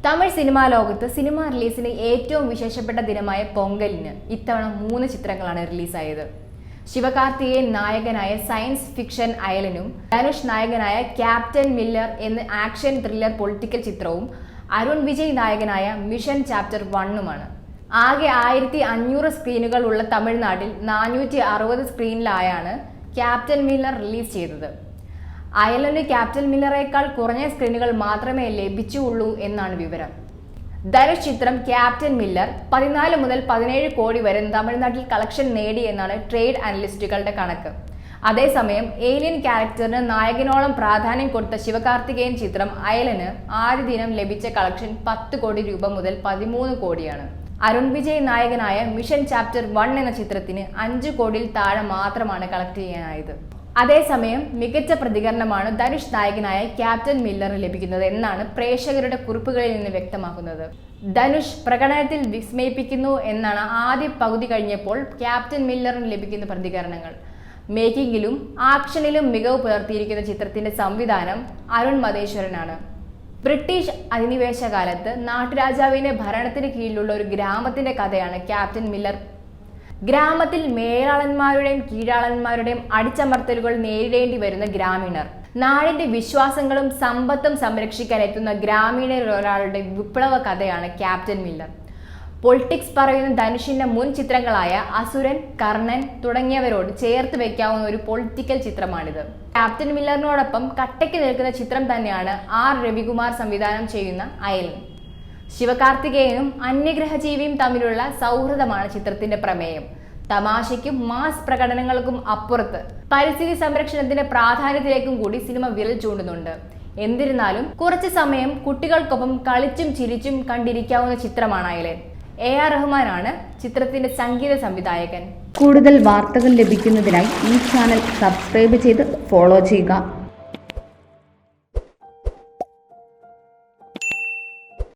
Tamil cinema ലോകത്ത് cinema റിലീസിന് ഏറ്റവും വിശേഷപ്പെട്ട ദിനമായ പൊങ്കലിന് ഇത്തവണ 3 ചിത്രങ്ങളാണ് റിലീസായത്. ശിവകാർത്തികേയൻ നായകനായ സയൻസ് ഫിക്ഷൻ അയലനും ധനുഷ് നായകനായ ക്യാപ്റ്റൻ മില്ലർ എന്ന ആക്ഷൻ ത്രില്ലർ പൊളിറ്റിക്കൽ ചിത്രവും അരുൺ വിജയ് നായകനായ മിഷൻ ചാപ്റ്റർ 1ഉമാണ്. ആകെ 1500 സ്ക്രീനുകൾ ഉള്ള തമിഴ്നാട്ടിൽ 460 സ്ക്രീനിലായാണ് ക്യാപ്റ്റൻ മില്ലർ റിലീസ് ചെയ്തത്. അയലന് ക്യാപ്റ്റൻ മില്ലറേക്കാൾ കുറഞ്ഞ സ്ക്രീനുകൾ മാത്രമേ ലഭിച്ചുള്ളൂ എന്നാണ് വിവരം. ധനുഷ് ചിത്രം ക്യാപ്റ്റൻ മില്ലർ 14 മുതൽ 17 കോടി വരെ തമിഴ്നാട്ടിൽ കളക്ഷൻ നേടി എന്നാണ് ട്രേഡ് അനലിസ്റ്റുകളുടെ കണക്ക്. അതേസമയം ഏലിയൻ ക്യാരക്ടറിന് നായകനോളം പ്രാധാന്യം കൊടുത്ത ശിവകാർത്തികേയൻ ചിത്രം അയലന് ആദ്യ ദിനം ലഭിച്ച കളക്ഷൻ 10 കോടി രൂപ മുതൽ 13 കോടിയാണ്. അരുൺ വിജയ് നായകനായ മിഷൻ ചാപ്റ്റർ 1 എന്ന ചിത്രത്തിന് 5 കോടിയിൽ താഴെ മാത്രമാണ് കളക്ട് ചെയ്യാനായത്. അതേസമയം മികച്ച പ്രതികരണമാണ് ധനുഷ് നായകനായ ക്യാപ്റ്റൻ മില്ലറിന് ലഭിക്കുന്നത് എന്നാണ് പ്രേക്ഷകരുടെ കുറിപ്പുകളിൽ നിന്ന് വ്യക്തമാക്കുന്നത്. ധനുഷ് പ്രകടനത്തിൽ വിസ്മയിപ്പിക്കുന്നു എന്നാണ് ആദ്യ പകുതി കഴിഞ്ഞപ്പോൾ ക്യാപ്റ്റൻ മില്ലറിന് ലഭിക്കുന്ന പ്രതികരണങ്ങൾ. മേക്കിങ്ങിലും ആക്ഷനിലും മികവ് പുലർത്തിയിരിക്കുന്ന ചിത്രത്തിന്റെ സംവിധാനം അരുൺ മതേശ്വരനാണ്. ബ്രിട്ടീഷ് അധിനിവേശ കാലത്ത് നാട്ടുരാജാവിന്റെ ഭരണത്തിന് കീഴിലുള്ള ഒരു ഗ്രാമത്തിന്റെ കഥയാണ് ക്യാപ്റ്റൻ മില്ലർ. ഗ്രാമത്തിൽ മേലാളന്മാരുടെയും കീഴാളന്മാരുടെയും അടിച്ചമർത്തലുകൾ നേരിടേണ്ടി വരുന്ന ഗ്രാമീണർ, നാടിന്റെ വിശ്വാസങ്ങളും സമ്പത്തും സംരക്ഷിക്കാൻ എത്തുന്ന ഗ്രാമീണരൊരാളുടെ വിപ്ലവ കഥയാണ് ക്യാപ്റ്റൻ മില്ലർ. പൊളിറ്റിക്സ് പറയുന്ന ധനുഷിന്റെ മുൻ ചിത്രങ്ങളായ അസുരൻ, കർണൻ തുടങ്ങിയവരോട് ചേർത്ത് വെക്കാവുന്ന ഒരു പൊളിറ്റിക്കൽ ചിത്രമാണിത്. ക്യാപ്റ്റൻ മില്ലറിനോടൊപ്പം കട്ടയ്ക്ക് നിൽക്കുന്ന ചിത്രം തന്നെയാണ് ആർ രവികുമാർ സംവിധാനം ചെയ്യുന്ന അയലൻ. ശിവകാർത്തികേയനും അന്യഗ്രഹജീവിയും തമ്മിലുള്ള സൗഹൃദമാണ് ചിത്രത്തിന്റെ പ്രമേയം. തമാശയ്ക്കും മാസ് പ്രകടനങ്ങൾക്കും അപ്പുറത്ത് പരിസ്ഥിതി സംരക്ഷണത്തിന്റെ പ്രാധാന്യത്തിലേക്കും കൂടി സിനിമ വിരൽ ചൂണ്ടുന്നുണ്ട്. എന്നിരുന്നാലും കുറച്ചു സമയം കുട്ടികൾക്കൊപ്പം കളിച്ചും ചിരിച്ചും കണ്ടിരിക്കാവുന്ന ചിത്രമാണ് അയലൻ. AR റഹ്മാനാണ് ചിത്രത്തിന്റെ സംഗീത സംവിധായകൻ. കൂടുതൽ വാർത്തകൾ ലഭിക്കുന്നതിനായി ഈ ചാനൽ സബ്സ്ക്രൈബ് ചെയ്ത് ഫോളോ ചെയ്യുക.